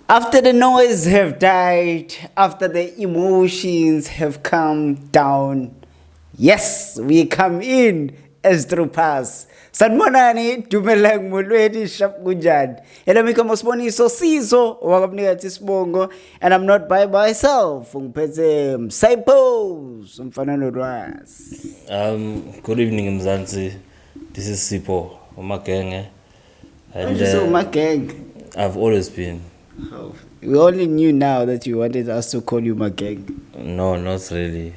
After the noise have died, after the emotions have come down, yes, we come in as troopers. Sanibonani, dumelang molweni, shap kunjani. Yena mika mosiboniso Sizo wakamnika sibongo, and I'm not by myself. Ngiphethe Msipho, umfana nolwazi. Good evening, Mzansi. This is Sipho, Umakenge. And so my gang. I've always been. We only knew now that you wanted us to call you Mageng. No, not really.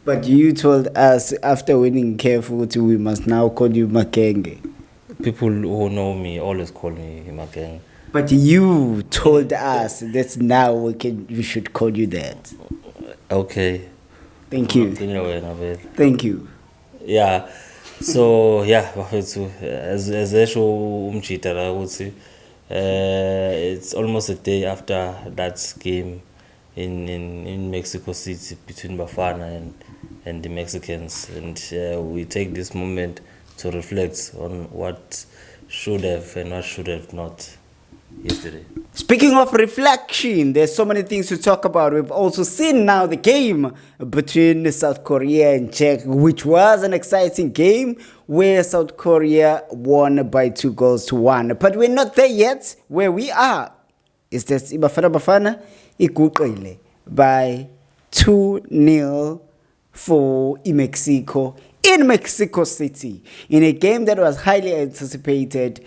But you told us after winning Careful we must now call you Makenge. People who know me always call me Umakenge. But you told us that now we should call you that. Okay. Thank you. Thank you. Yeah. So yeah, as esho umjita la ukuthi it's almost a day after that game in Mexico City between Bafana and the Mexicans, and we take this moment to reflect on what should have and what should have not yesterday. Speaking of reflection, there's so many things to talk about. We've also seen now the game between South Korea and Czech, which was an exciting game where South Korea won by 2-1. But we're not there yet. Where we are is that Bafana Bafana iguqile by 2-0 for Mexico in Mexico City in a game that was highly anticipated.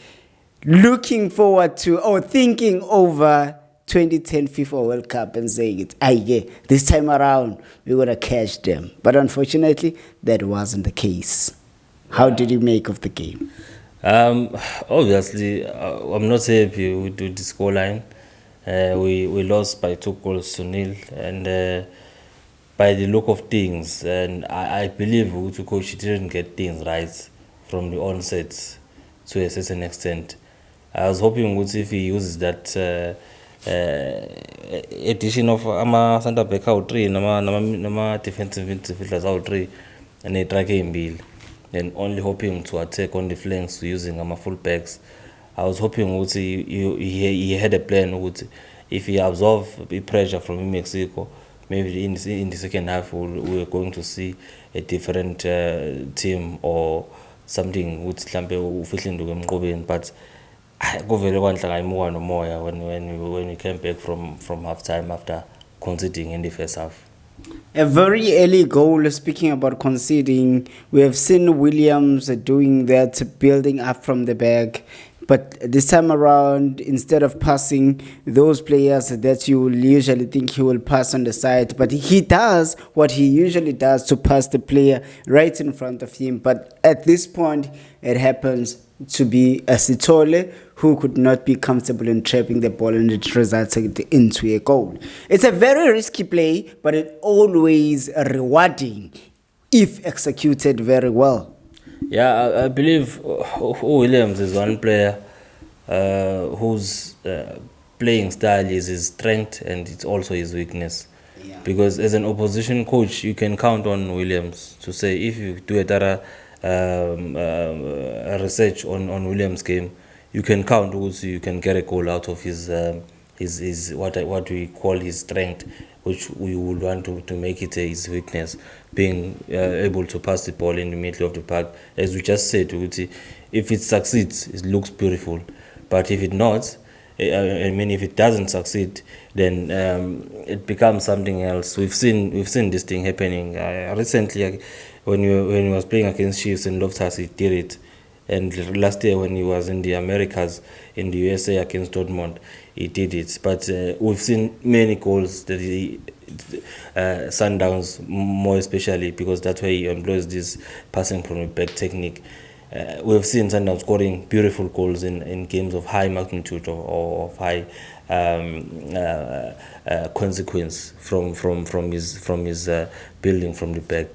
Looking forward to or thinking over 2010 FIFA World Cup and saying it, this time around we're going to catch them. But unfortunately, that wasn't the case. How did you make of the game? Obviously, I'm not happy with the scoreline. We lost by 2-0, and by the look of things, and I believe the coach didn't get things right from the onset to a certain extent. I was hoping if he uses that addition of ama center back out 3 nama defensive midfielders out 3 and a track in and only hoping to attack on the flanks using ama full backs. I was hoping he had a plan if he absorbs the pressure from Mexico, maybe in the second half we're going to see a different team or something which mhlambe ufihla induku emqobeni, but kuvele kwanhlanga imuka nomoya when we came back from half time after conceding in the first half. A very early goal, speaking about conceding, we have seen Williams doing that, building up from the back. But this time around, instead of passing those players that you will usually think he will pass on the side, but he does what he usually does to pass the player right in front of him. But at this point, it happens to be a Sithole who could not be comfortable in trapping the ball, and it resulted into a goal. It's a very risky play, but it always rewarding if executed very well. Yeah, I believe Williams is one player whose playing style is his strength and it's also his weakness. Yeah. Because as an opposition coach, you can count on Williams to say if you do a thorough research on Williams' game, you can count also you can get a goal out of his what we call his strength, which we would want to make it his weakness, being able to pass the ball in the middle of the park. As we just said, if it succeeds, it looks beautiful, but if it not, if it doesn't succeed, then it becomes something else. We've seen this thing happening recently when he was playing against Chiefs and Loftus, he did it. And last year when he was in the Americas, in the USA against Dortmund, he did it. But we've seen many goals that Sundowns, more especially, because that's why he employs this passing from the back technique. We've seen Sundowns scoring beautiful goals in games of high magnitude or of high consequence from his building from the back.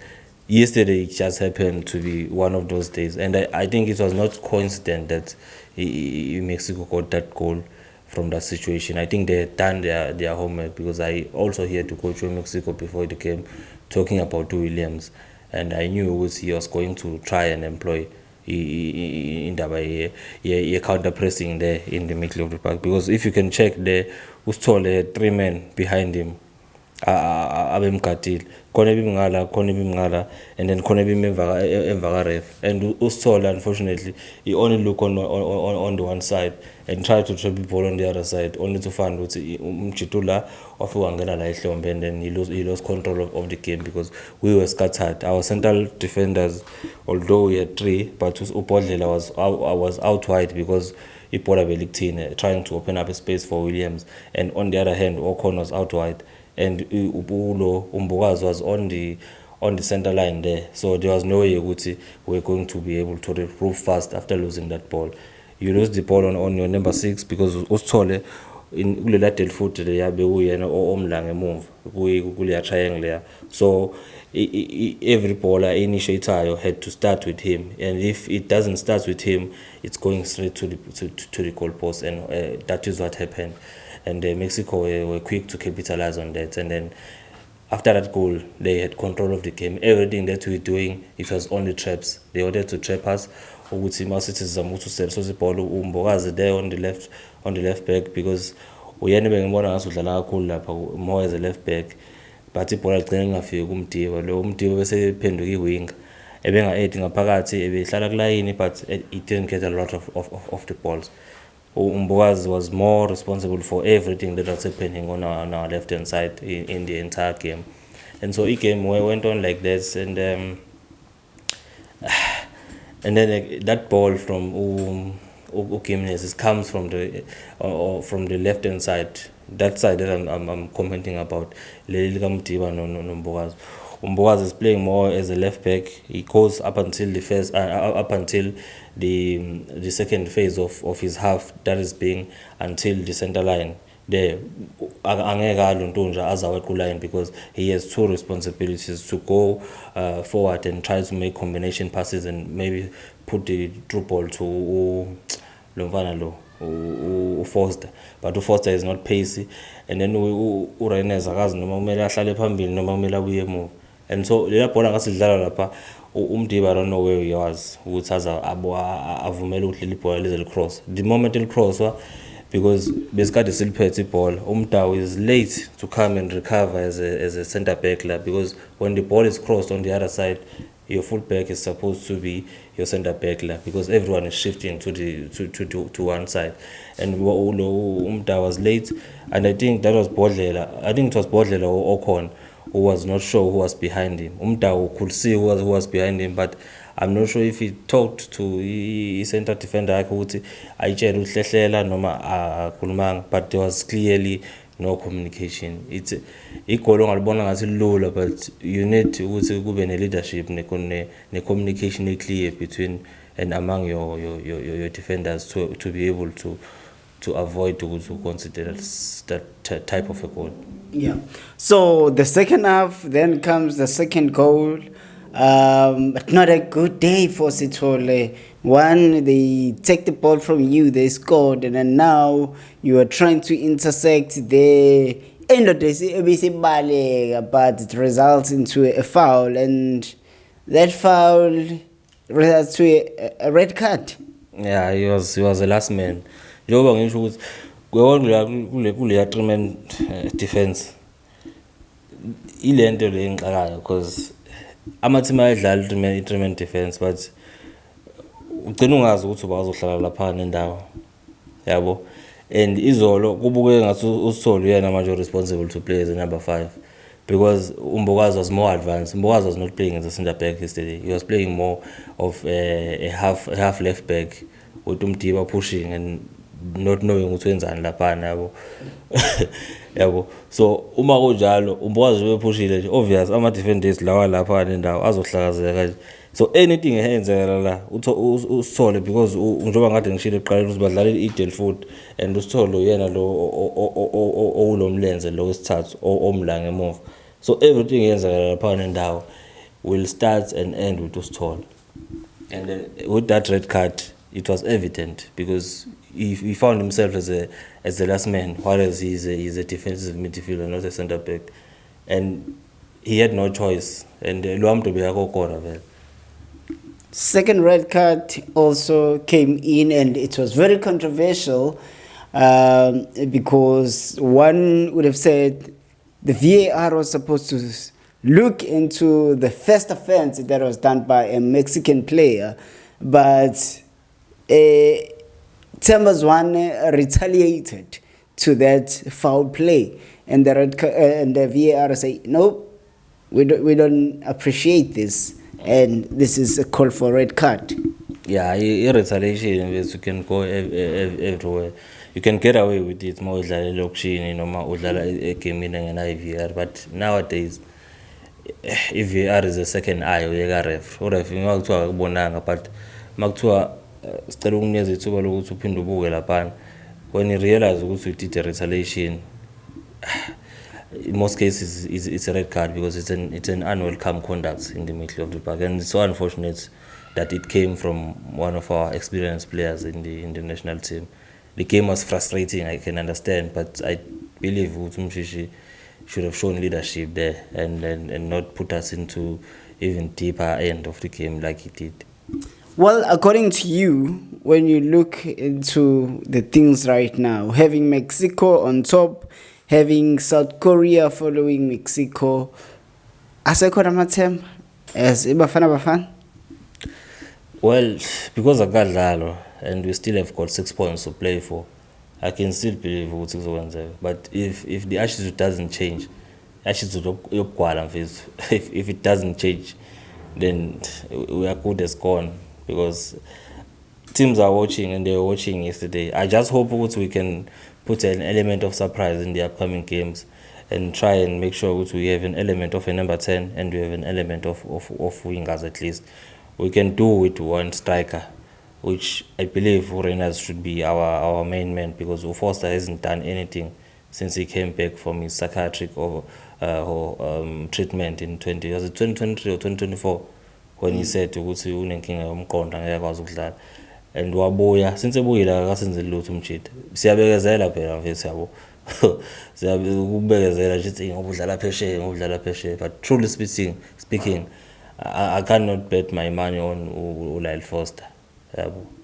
Yesterday, it just happened to be one of those days, and I think it was not coincident that Mexico got that goal from that situation. I think they had done their homework, because I also heard to coach Mexico before the game talking about Williams, and I knew he was going to try and employ indaba ye counter pressing there in the middle of the park, because if you can check there, usithole 3 men behind him abemgadile, khona ebimngala and then khona emva ka ref, and usithole unfortunately he only look on the one side and try to trap the ball on the other side, only to find ukuthi umjitula wafika wangena la ehlombe, and then he lost control of the game because we were scattered. Our central defenders, although we had 3, but uBhodlela was out wide because ibhola belikuthina, trying to open up a space for Williams, and on the other hand Ocon was out wide, and Umbokazi was on the center line there, so there was no way we were going to be able to improve fast after losing that ball. You lose the ball on your number 6 because usithole in kulela del foot leya bekuyena omla ngemuva kuleya triangle ya, so every baller initiator had to start with him, and if it doesn't start with him, it's going straight to the goal post, and that is what happened. And Mexico were quick to capitalize on that, and then after that goal they had control of the game. Everything that we were doing, it was only traps. They wanted to trap us ukuthi masithi sizama ukuthi uselso ibhola uMbokazi there on the left back, because uyena bengibona ngathi udlala kakhulu lapha more as a left back, but ibhola ligcina ngafiki kumdiba, lo umdiba bese phenduka iwing ebenga-8 ngaphakathi ebehlala kulayini, but he didn't get a lot of the balls. Umbokazi was more responsible for everything that was happening on our left hand side in the entire game, and so the game went on like this, and then that ball from Gimenez comes from the left hand side, that side that I'm commenting about. Umbokazi is playing more as a left back. He goes up until the second phase of his half, that is being until the center line. There, because he has 2 responsibilities: to go forward and try to make combination passes and maybe put the through ball to Foster, but Foster is not pacey, and then uRenes akazi noma kumele ahlale phambili noma kumele abuye emuva, and so lela bhola ngasidlala lapha umdiba, I don't know where he was ukuthi avumela ukuthi leli bhola lize cross. The moment it cross, because besikade siliphethe ibhola, Umdawu is late to come and recover as a center back la, because when the ball is crossed on the other side, your full back is supposed to be your center back la, because everyone is shifting to one side, and Umdawu was late, and I think that was Bhodlela. I think it was Bhodlela or Ocon who was not sure who was behind him. Umdawu could see who was behind him, but I'm not sure if he talked to his center defender ukuthi ayitshela uhlehlela noma akhulumanga, but there was clearly no communication. It's igolo ngalibona ngathi lula, but you need ukuthi kube ne leadership ne communication clear between and among your defenders to be able to avoid to consider that type of a goal. Yeah. So the second half, then comes the second goal. But not a good day for Sithole. One, they take the ball from you, they scored, and then now you are trying to intersect the end of the but it results into a foul, and that foul results to a red card. Yeah, he was the last man. Njengoba ngisho ukuthi kule treatment defense ilento le ngixakayo, because amathima ayidlala treatment defense, but ugcina ungazi ukuthi bazohlala lapha nendawo yabo, and izolo kubuke ngathi uSithole yena manje responsible to play as a number 5, because Umbokazi was more advanced. Umbokazi was not playing as a center back yesterday. He was playing more of a half left back with Umdiba pushing and not knowing ukuthi wenzani lapha nabo yabo. So uma kunjalo Umbokazi wepushile nje, obvious ama defenders lawa lapha nendawo azohlakazeka kanje. So anything ehenzeka la uSithole, because njengoba ngade ngishilo eqala ukuthi badlala iDelfoot, and uSithole yena lo owulomlenze lo wesithathu omla ngemuva. So everything ehenzeka lapha nendawo will start and end with uSithole. And with that red card, it was evident, because he found himself as the last man, whereas he's a defensive midfielder, not a center back, and he had no choice. And lo mntu bekakokora vele. Second red card also came in, and it was very controversial because one would have said the VAR was supposed to look into the first offense that was done by a Mexican player, but Timbers one retaliated to that foul play, and the VAR say nope, we don't appreciate this, and this is a call for red card. Yeah, retaliation is you can go everywhere. You can get away with it more udlala elokishini noma udlala egamini engena-VAR, but nowadays i-VAR is a second eye uyeka-ref. Uref makuthiwa akubonanga, but makuthiwa sicela ukunikeza ithuba lokuthi uphinde ubuke laphana, when you realize ukuthi you did a retaliation, in most cases it's a red card because it's an unwelcome conduct in the middle of the park, and it's so unfortunate that it came from one of our experienced players in the national team. The game was frustrating, I can understand, but I believe Utumshishi should have shown leadership there and not put us into even deeper end of the game like he did. Well, according to you, when you look into the things right now, having Mexico on top, having South Korea following Mexico, asekho amathemba as iBafana Bafana? Well, because of Gadlalo, and we still have got 6 points to play for, I can still believe what's going on. But if the attitude doesn't change, if it doesn't change, then we are good as gone, because teams are watching and they were watching yesterday. I just hope we can put an element of surprise in the upcoming games and try and make sure we have an element of a number 10 and we have an element of wingers at least. We can do with one striker, which I believe Reynolds should be our main man, because Foster hasn't done anything since he came back from his psychiatric treatment in 2023 or 2024, when he said ukuthi unenkinga yomqondo angekwazi ukudlala, and wabuya since ebuyile akasenzeli lutho umjida. Siyabekezela phela mfethu yabo. Siyabekezela nje ngoba udlala phesheya, but truly speaking I cannot bet my money on Lyle Foster,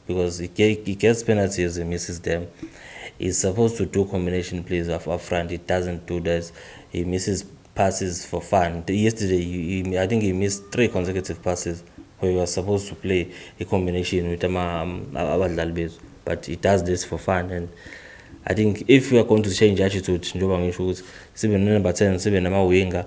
because he gets penalties, he misses them. He's supposed to do combination plays up front. He doesn't do that. He misses passes for fun. Yesterday, I think he missed 3 consecutive passes where he was supposed to play a combination with abadlali bethu, but he does this for fun. And I think if we are going to change attitude, njengoba ngisho ukuthi sibe number 10, sibe nama-winger,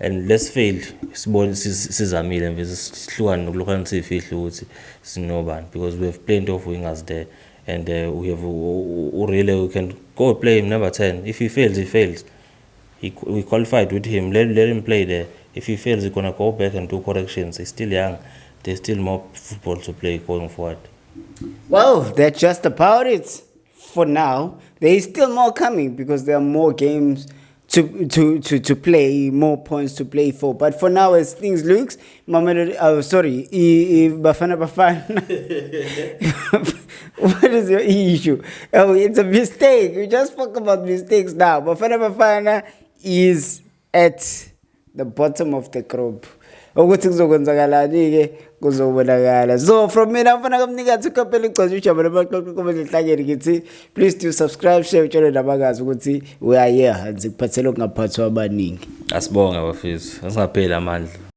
and let's fail sizamile mfethu sihlukane nokulokho sifihle ukuthi sinobani, because we have plenty of wingers there, and we have really we can go play him number 10. If he fails, he fails. We qualified with him. Let him play there. If he fails, he's gonna go back and do corrections. He's still young. There's still more football to play going forward. Well, that's just about it for now. There is still more coming because there are more games to play, more points to play for. But for now, as things looks, Bafana Bafana. What is your issue? Oh, it's a mistake. We just spoke about mistakes now. Bafana Bafana is at the bottom of the group. Ukuthi kuzokwenzakalani-ke kuzobonakala. So from mina mfana kamnikazi ukapela icwazi ujabule baxoxa komezihlakeni ngithi please do subscribe, share, utshele nabakazi ukuthi we are here, zikuphathele okungaphathwa abaningi. Asibonga bafethu, asingapheli amandla.